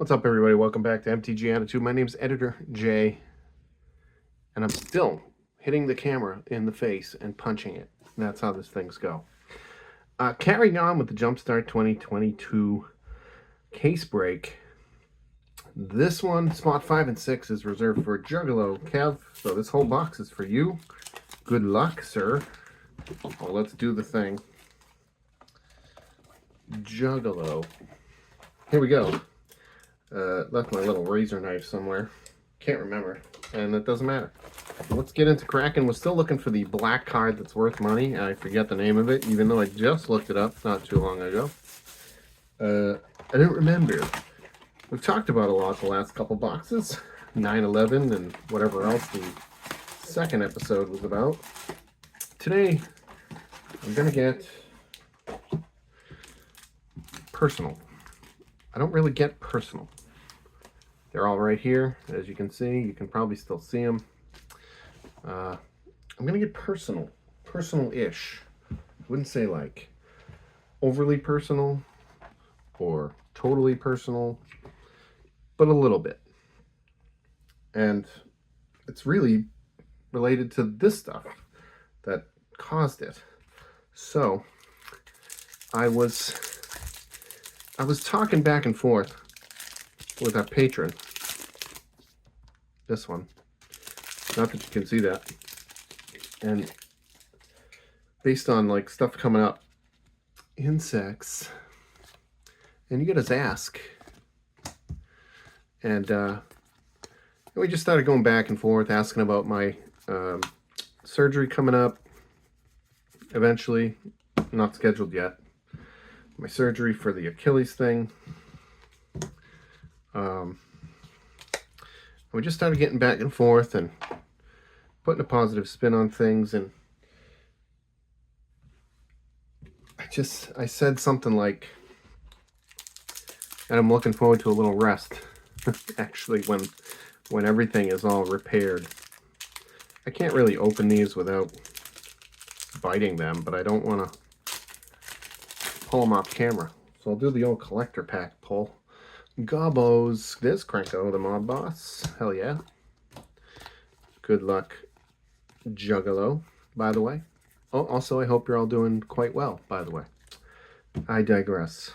What's up, everybody? Welcome back to MTG Attitude. My name's Editor J, and I'm still hitting the camera in the face and punching it. That's how these things go. Carrying on with the Jumpstart 2022 case break. This one, spot 5 and 6, is reserved for Juggalo Kev. So this whole box is for you. Good luck, sir. Well, let's do the thing. Juggalo. Here we go. Left my little razor knife somewhere. Can't remember, and it doesn't matter. Let's get into cracking. We're still looking for the black card that's worth money. I forget the name of it, even though I just looked it up not too long ago. I don't remember. We've talked about a lot the last couple boxes. 9/11 and whatever else the second episode was about. Today, I'm going to get personal. I don't really get personal. They're all right here, as you can see. You can probably still see them. I'm going to get personal. Personal-ish. I wouldn't say like overly personal or totally personal, but a little bit. And it's really related to this stuff that caused it. So, I was talking back and forth with our patron. This one. Not that you can see that. And based on like stuff coming up, insects, and you get his ask. And we just started going back and forth, asking about my surgery coming up eventually. Not scheduled yet. My surgery for the Achilles thing. We just started getting back and forth and putting a positive spin on things, and I said something like, and I'm looking forward to a little rest. Actually, when everything is all repaired. I can't really open these without biting them, but I don't want to pull them off camera. So I'll do the old collector pack pull. Gobbos. There's Cranko, the mob boss. Hell yeah. Good luck, Juggalo, by the way. Oh, also, I hope you're all doing quite well, by the way. I digress.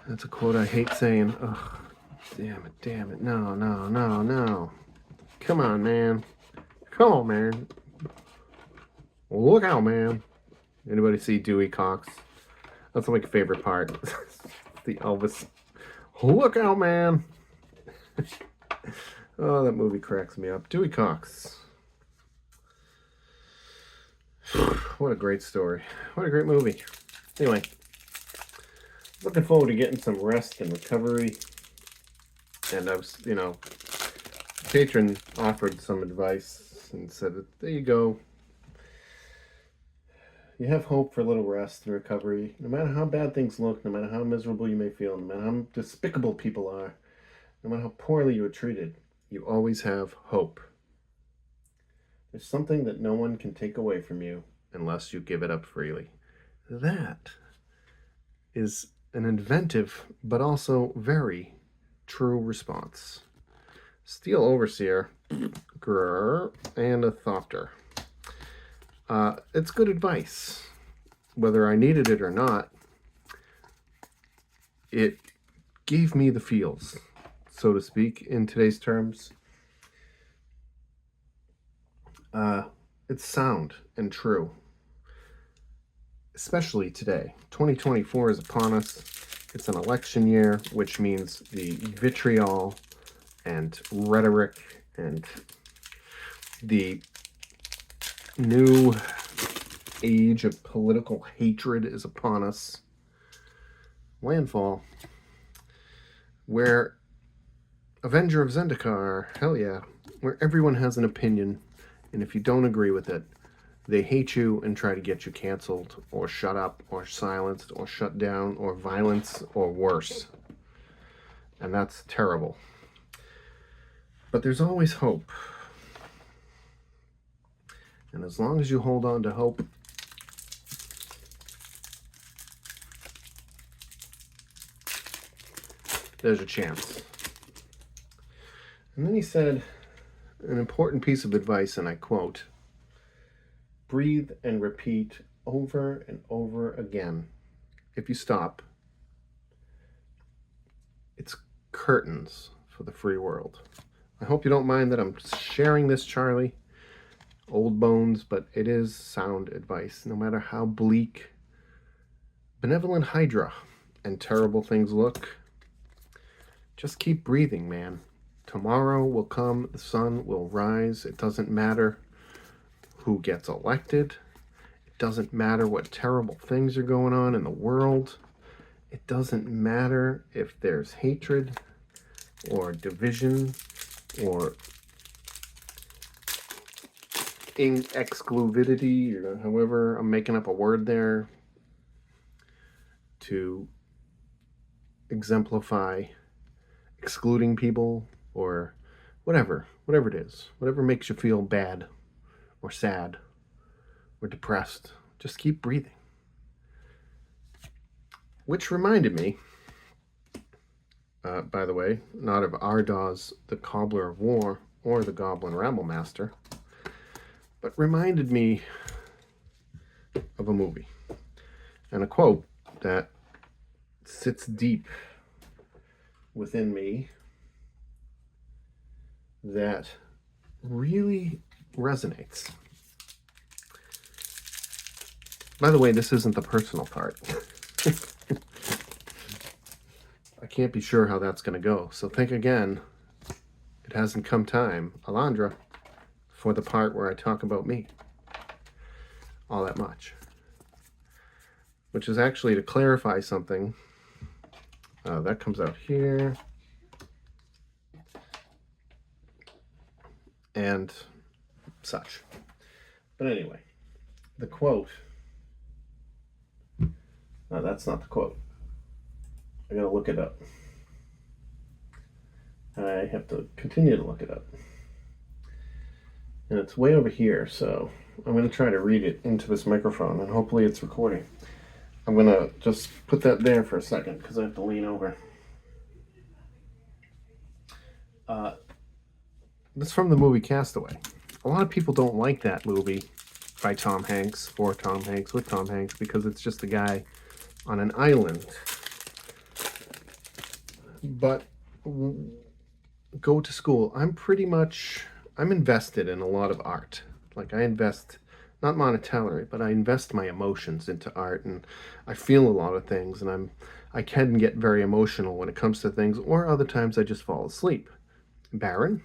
That's a quote I hate saying. Ugh. Damn it. No. Come on, man. Come on, man. Look out, man. Anybody see Dewey Cox? That's my favorite part. The Elvis. Look out, man. Oh, that movie cracks me up. Dewey Cox. What a great story. What a great movie. Anyway, looking forward to getting some rest and recovery. And I was, patron offered some advice and said, there you go. You have hope for a little rest and recovery. No matter how bad things look, no matter how miserable you may feel, no matter how despicable people are, no matter how poorly you are treated, you always have hope. There's something that no one can take away from you unless you give it up freely. That is an inventive, but also very true response. Steel Overseer, grrr, and a Thopter. It's good advice. Whether I needed it or not, it gave me the feels, so to speak, in today's terms. It's sound and true. Especially today. 2024 is upon us. It's an election year, which means the vitriol and rhetoric and the new age of political hatred is upon us. Landfall, where Avenger of Zendikar, hell yeah, where everyone has an opinion, and if you don't agree with it, they hate you and try to get you canceled, or shut up, or silenced, or shut down, or violence, or worse. And that's terrible. But there's always hope. And as long as you hold on to hope, there's a chance. And then he said an important piece of advice, and I quote, breathe and repeat over and over again. If you stop, it's curtains for the free world. I hope you don't mind that I'm sharing this, Charlie. Old bones, but it is sound advice. No matter how bleak, benevolent Hydra and terrible things look, just keep breathing, man. Tomorrow will come, the sun will rise. It doesn't matter who gets elected. It doesn't matter what terrible things are going on in the world. It doesn't matter if there's hatred or division or exclusivity, or however I'm making up a word there to exemplify excluding people or whatever it is, whatever makes you feel bad or sad or depressed, just keep breathing. Which reminded me, by the way, not of Ardaz, the Cobbler of War, or the Goblin Ramblemaster, but reminded me of a movie and a quote that sits deep within me that really resonates. By the way, this isn't the personal part. I can't be sure how that's going to go, so think again. It hasn't come time, Alondra, for the part where I talk about me all that much, which is actually to clarify something. That comes out here, and such. But anyway, the quote. No, that's not the quote. I gotta look it up. I have to continue to look it up. And it's way over here, so I'm going to try to read it into this microphone, and hopefully it's recording. I'm going to just put that there for a second, because I have to lean over. This is from the movie Castaway. A lot of people don't like that movie by Tom Hanks, for Tom Hanks, with Tom Hanks, because it's just a guy on an island. But go to school. I'm invested in a lot of art. Like, I invest, not monetarily, but I invest my emotions into art, and I feel a lot of things, and I can get very emotional when it comes to things, or other times I just fall asleep. Baron.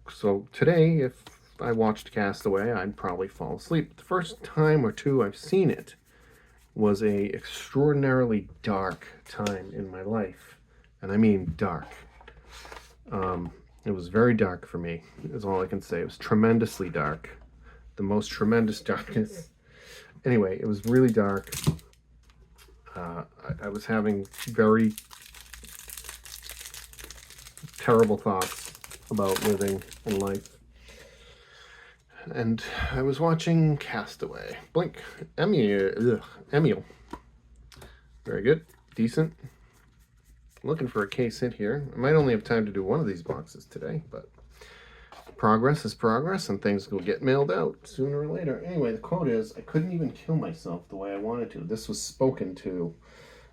So today, if I watched Castaway, I'd probably fall asleep. The first time or two I've seen it was a extraordinarily dark time in my life, and I mean dark. It was very dark for me, is all I can say. It was tremendously dark. The most tremendous darkness. Anyway, it was really dark. I was having very terrible thoughts about living and life. And I was watching Castaway. Blink. Emil. Very good. Decent. Looking for a case hit here. I might only have time to do one of these boxes today, but progress is progress, and things will get mailed out sooner or later. Anyway, the quote is, I couldn't even kill myself the way I wanted to. This was spoken to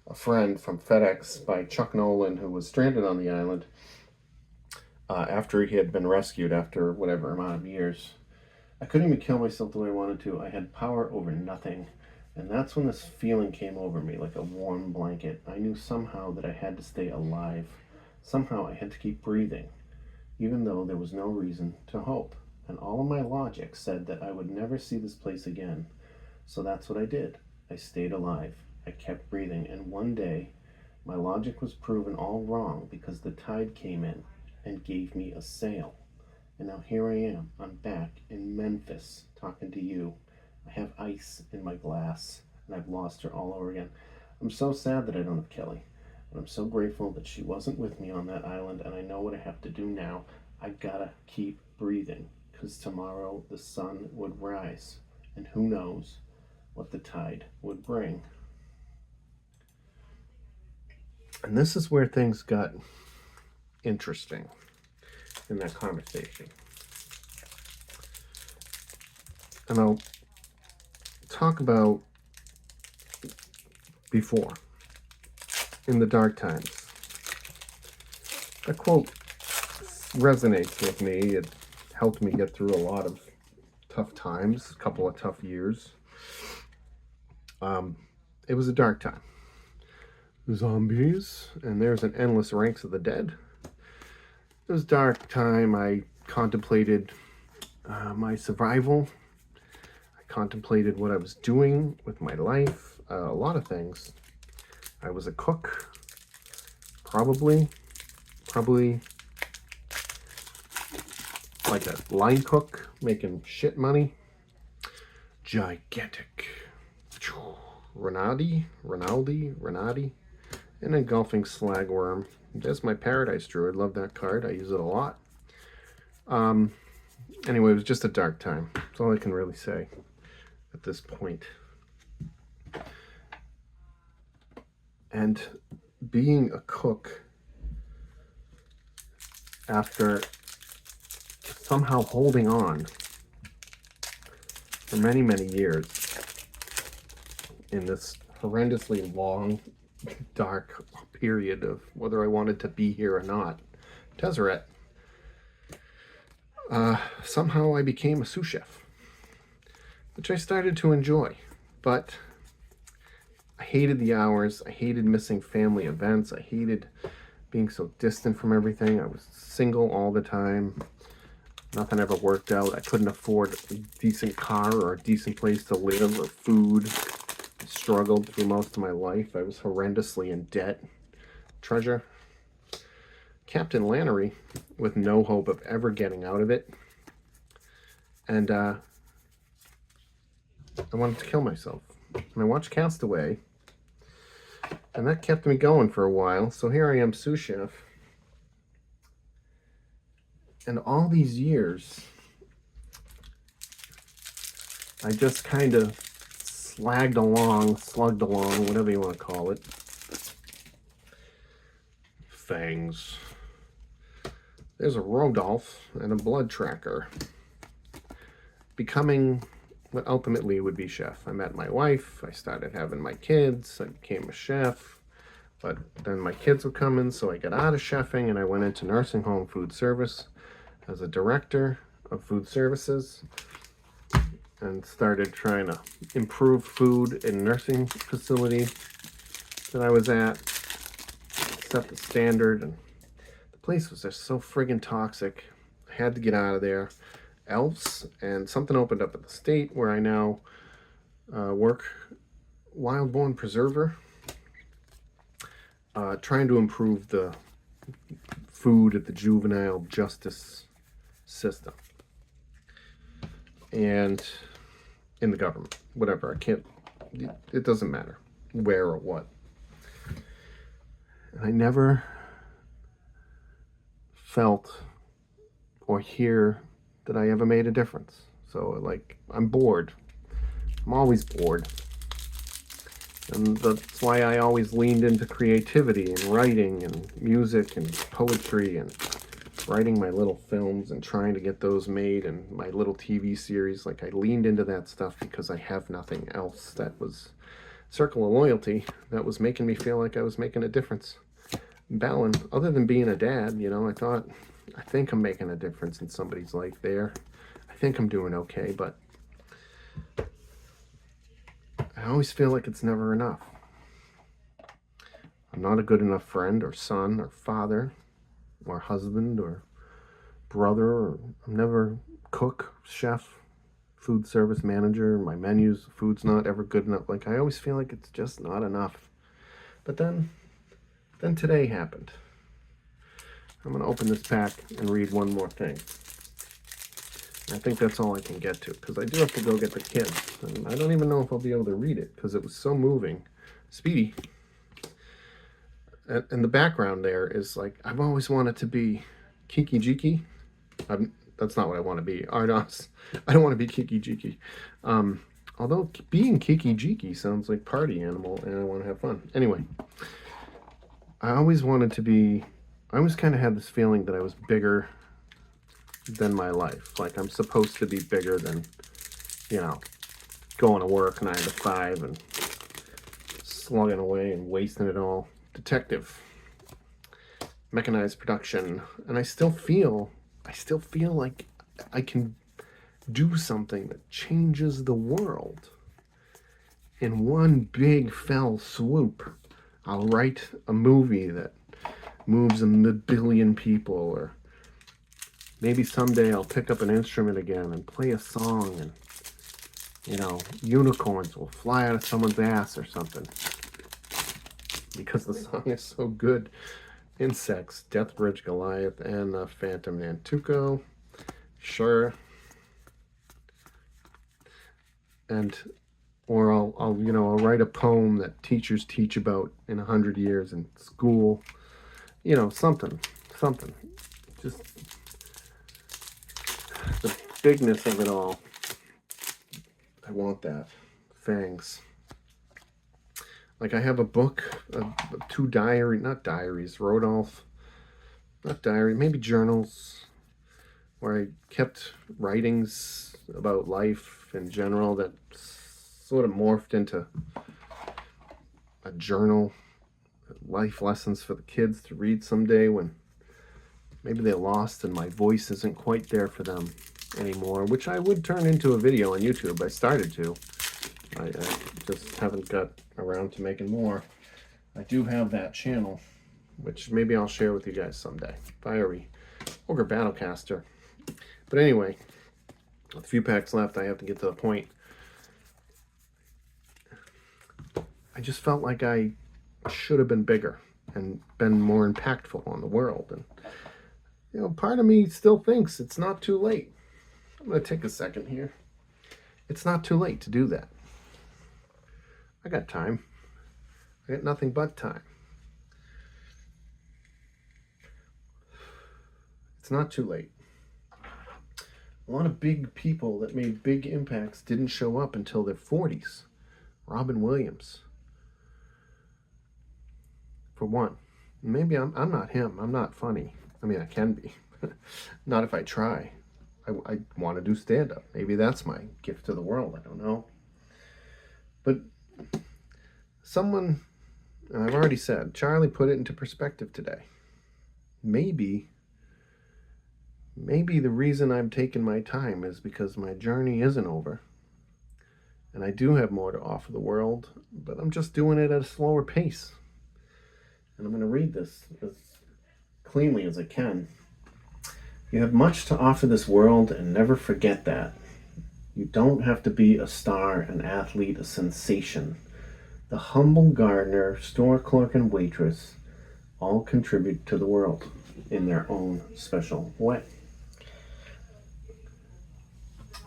a friend from FedEx by Chuck Nolan, who was stranded on the island after he had been rescued after whatever amount of years. I couldn't even kill myself the way I wanted to. I had power over nothing. And that's when this feeling came over me, like a warm blanket. I knew somehow that I had to stay alive. Somehow I had to keep breathing, even though there was no reason to hope. And all of my logic said that I would never see this place again. So that's what I did. I stayed alive. I kept breathing. And one day, my logic was proven all wrong because the tide came in and gave me a sail. And now here I am. I'm back in Memphis talking to you. I have ice in my glass, and I've lost her all over again. I'm so sad that I don't have Kelly, but I'm so grateful that she wasn't with me on that island, and I know what I have to do now. I gotta keep breathing, because tomorrow the sun would rise, and who knows what the tide would bring. And this is where things got interesting in that conversation. And I'll talk about before, in the dark times. That quote resonates with me. It helped me get through a lot of tough times, a couple of tough years. It was a dark time. Zombies, and there's an endless ranks of the dead. It was a dark time. I contemplated my survival. I contemplated what I was doing with my life. A lot of things. I was a cook, probably like a line cook, making shit money. Gigantic. Rinaldi, and engulfing slagworm. That's my Paradise Druid. Love that card. I use it a lot. Anyway, it was just a dark time. That's all I can really say at this point. And being a cook, after somehow holding on for many, many years in this horrendously long, dark period of whether I wanted to be here or not, Tezzeret, somehow I became a sous chef, which I started to enjoy, but I hated the hours. I hated missing family events. I hated being so distant from everything. I was single all the time. Nothing ever worked out. I couldn't afford a decent car or a decent place to live or food. I struggled through most of my life. I was horrendously in debt. Treasure. Captain Lannery, with no hope of ever getting out of it. And I wanted to kill myself. And I watched Castaway. And that kept me going for a while. So here I am, sous chef. And all these years, I just kind of slugged along, whatever you want to call it. Fangs. There's a Rodolph and a blood tracker. Becoming what ultimately would be chef. I met my wife, I started having my kids, I became a chef, but then my kids were coming, so I got out of chefing and I went into nursing home food service as a director of food services and started trying to improve food in nursing facility that I was at, set the standard, and the place was just so friggin' toxic. I had to get out of there. Else, and something opened up at the state where I now work, Wildborn Preserver, trying to improve the food at the juvenile justice system and in the government, whatever. I can't, it doesn't matter where or what. And I never felt or hear that I ever made a difference. So, like, I'm bored. I'm always bored. And that's why I always leaned into creativity and writing and music and poetry and writing my little films and trying to get those made and my little TV series. Like, I leaned into that stuff because I have nothing else that was circle of loyalty that was making me feel like I was making a difference. Balin, other than being a dad, you know, I think I'm making a difference in somebody's life there. I think I'm doing okay, but I always feel like it's never enough. I'm not a good enough friend or son or father or husband or brother. Or I'm never cook, chef, food service manager. My menus, food's not ever good enough. Like, I always feel like it's just not enough. But then today happened. I'm going to open this pack and read one more thing. I think that's all I can get to, because I do have to go get the kids. And I don't even know if I'll be able to read it, because it was so moving. Speedy. And the background there is like, I've always wanted to be Kiki Jiki. That's not what I want to be. Ardos. I don't want to be Kiki Jiki. Although being Kiki Jiki sounds like party animal, and I want to have fun. Anyway. I always wanted to be, I always kind of had this feeling that I was bigger than my life. Like I'm supposed to be bigger than, you know, going to work 9 to 5 and slugging away and wasting it all. Detective, mechanized production, and I still feel like I can do something that changes the world in one big fell swoop. I'll write a movie that moves 1 billion people, or maybe someday I'll pick up an instrument again and play a song, and you know, unicorns will fly out of someone's ass or something because the song is so good. Insects, Deathbridge Goliath, and Phantom Nantuko. Sure. And or I'll you know, I'll write a poem that teachers teach about in 100 years in school. You know, something. Just the bigness of it all. I want that. Fangs. Like I have a book, 2 not diaries, Rodolph, not diary, maybe journals, where I kept writings about life in general that sort of morphed into a journal, life lessons for the kids to read someday when maybe they're lost and my voice isn't quite there for them anymore, which I would turn into a video on YouTube. I started to. I just haven't got around to making more. I do have that channel, which maybe I'll share with you guys someday. Fiery Ogre Battlecaster. But anyway, with a few packs left, I have to get to the point. I just felt like I should have been bigger and been more impactful on the world. And, you know, part of me still thinks it's not too late. I'm going to take a second here. It's not too late to do that. I got time. I got nothing but time. It's not too late. A lot of big people that made big impacts didn't show up until their 40s. Robin Williams, for one. Maybe I'm not him. I'm not funny. I mean, I can be. Not if I try. I want to do stand-up. Maybe that's my gift to the world. I don't know. But someone, and I've already said, Charlie put it into perspective today. Maybe the reason I'm taking my time is because my journey isn't over. And I do have more to offer the world, but I'm just doing it at a slower pace. And I'm going to read this as cleanly as I can. You have much to offer this world, and never forget that. You don't have to be a star, an athlete, a sensation. The humble gardener, store clerk, and waitress all contribute to the world in their own special way.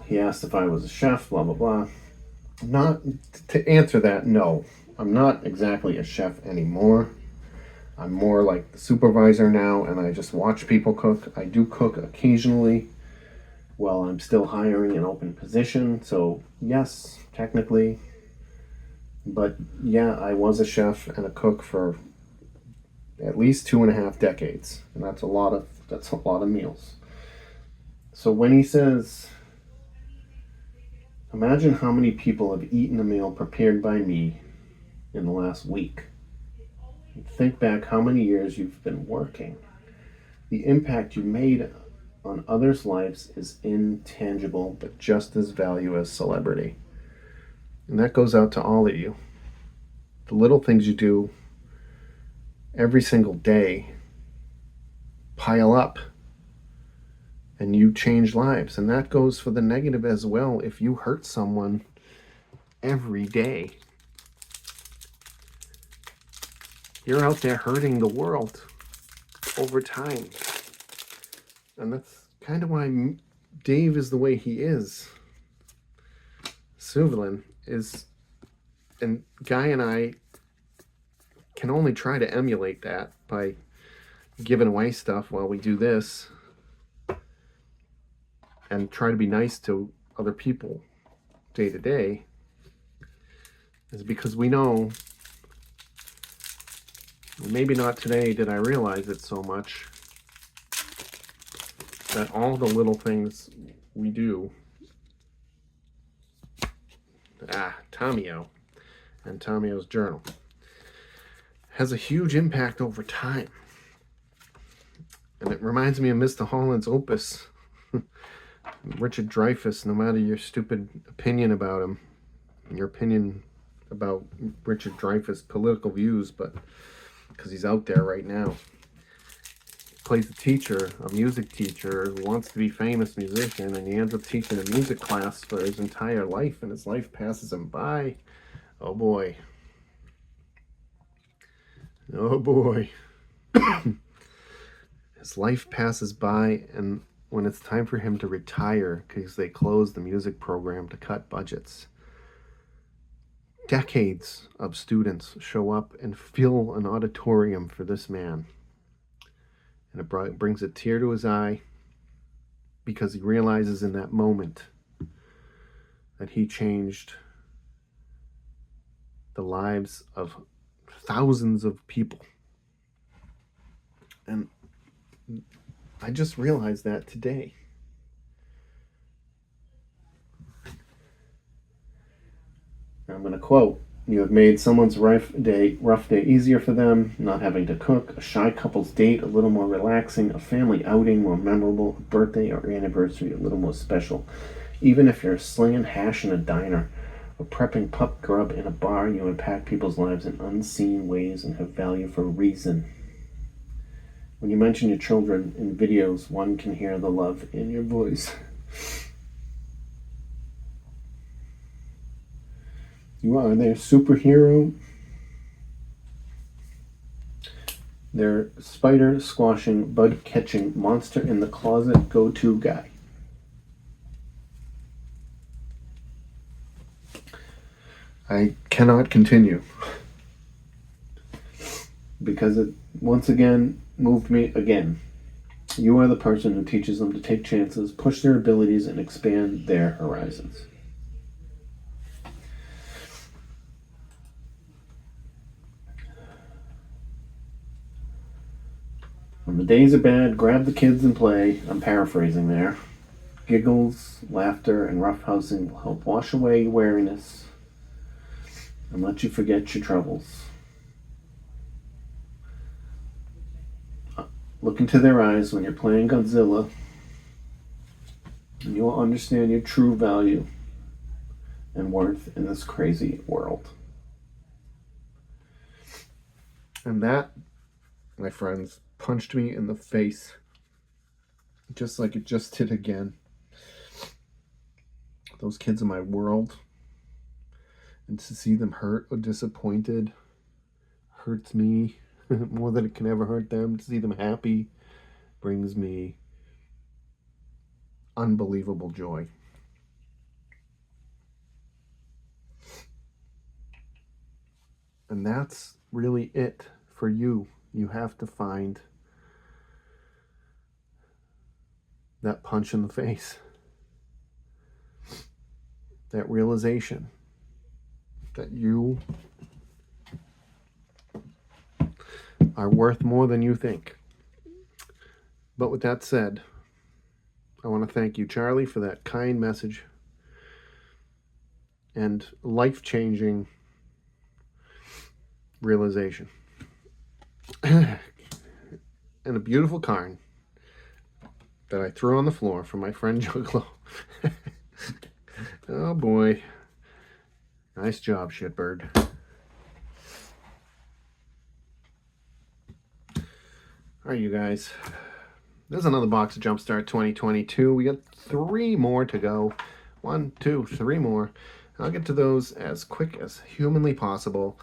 He asked if I was a chef, blah, blah, blah. Not to answer that, no. I'm not exactly a chef anymore. I'm more like the supervisor now, and I just watch people cook. I do cook occasionally while I'm still hiring an open position. So yes, technically. But yeah, I was a chef and a cook for at least 2.5 decades. And that's a lot of meals. So when he says, imagine how many people have eaten a meal prepared by me in the last week. Think back how many years you've been working. The impact you made on others' lives is intangible, but just as valuable as celebrity. And that goes out to all of you. The little things you do every single day pile up, and you change lives. And that goes for the negative as well. If you hurt someone every day, you're out there hurting the world over time. And that's kind of why Dave is the way he is. Suvelin is, and Guy and I can only try to emulate that by giving away stuff while we do this and try to be nice to other people day to day, is because we know Maybe not today did I realize it so much, that all the little things we do, Tomio and Tomio's journal, has a huge impact over time. And it reminds me of Mr. Holland's opus, Richard Dreyfuss. No matter your stupid opinion about him, your opinion about Richard Dreyfuss' political views, but because he's out there right now, he plays a teacher, a music teacher who wants to be a famous musician, and he ends up teaching a music class for his entire life, and his life passes him by. Oh boy. Oh boy. His life passes by, and when it's time for him to retire, because they close the music program to cut budgets, decades of students show up and fill an auditorium for this man. And it brings a tear to his eye, because he realizes in that moment that he changed the lives of thousands of people. And I just realized that today. I'm going to quote, "You have made someone's rough day easier for them, not having to cook, a shy couple's date a little more relaxing, a family outing more memorable, a birthday or anniversary a little more special. Even if you're slinging hash in a diner or prepping pup grub in a bar, you impact people's lives in unseen ways and have value for a reason. When you mention your children in videos, one can hear the love in your voice. You are their superhero, their spider squashing, bug catching, monster in the closet go-to guy." I cannot continue, because it once again moved me again. You are the person who teaches them to take chances, push their abilities, and expand their horizons. When the days are bad, grab the kids and play. I'm paraphrasing there. Giggles, laughter, and roughhousing will help wash away your weariness and let you forget your troubles. Look into their eyes when you're playing Godzilla, and you will understand your true value and worth in this crazy world. And that, my friends, punched me in the face, just like it just did again. Those kids in my world, and to see them hurt or disappointed hurts me more than it can ever hurt them. To see them happy brings me unbelievable joy. And that's really it for you. You have to find that punch in the face, that realization that you are worth more than you think. But with that said, I want to thank you, Charlie, for that kind message and life-changing realization. And a beautiful card that I threw on the floor from my friend Juggalo. Oh boy. Nice job, shitbird. Alright, you guys. There's another box of Jumpstart 2022. We got 3 more to go. 1, 2, 3 more. I'll get to those as quick as humanly possible.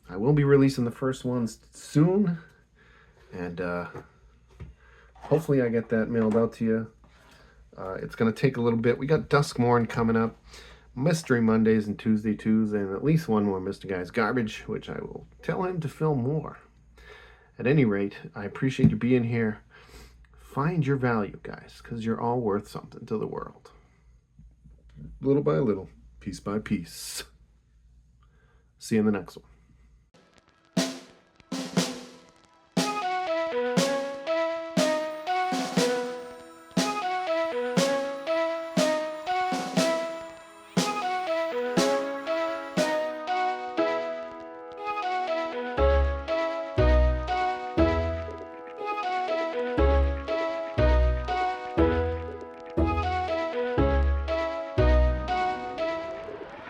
I will be releasing the first ones soon. And hopefully I get that mailed out to you. It's going to take a little bit. We got Duskmorn coming up. Mystery Mondays and Tuesday, and at least one more Mr. Guy's Garbage, which I will tell him to film more. At any rate, I appreciate you being here. Find your value, guys, because you're all worth something to the world. Little by little, piece by piece. See you in the next one.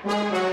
Bye.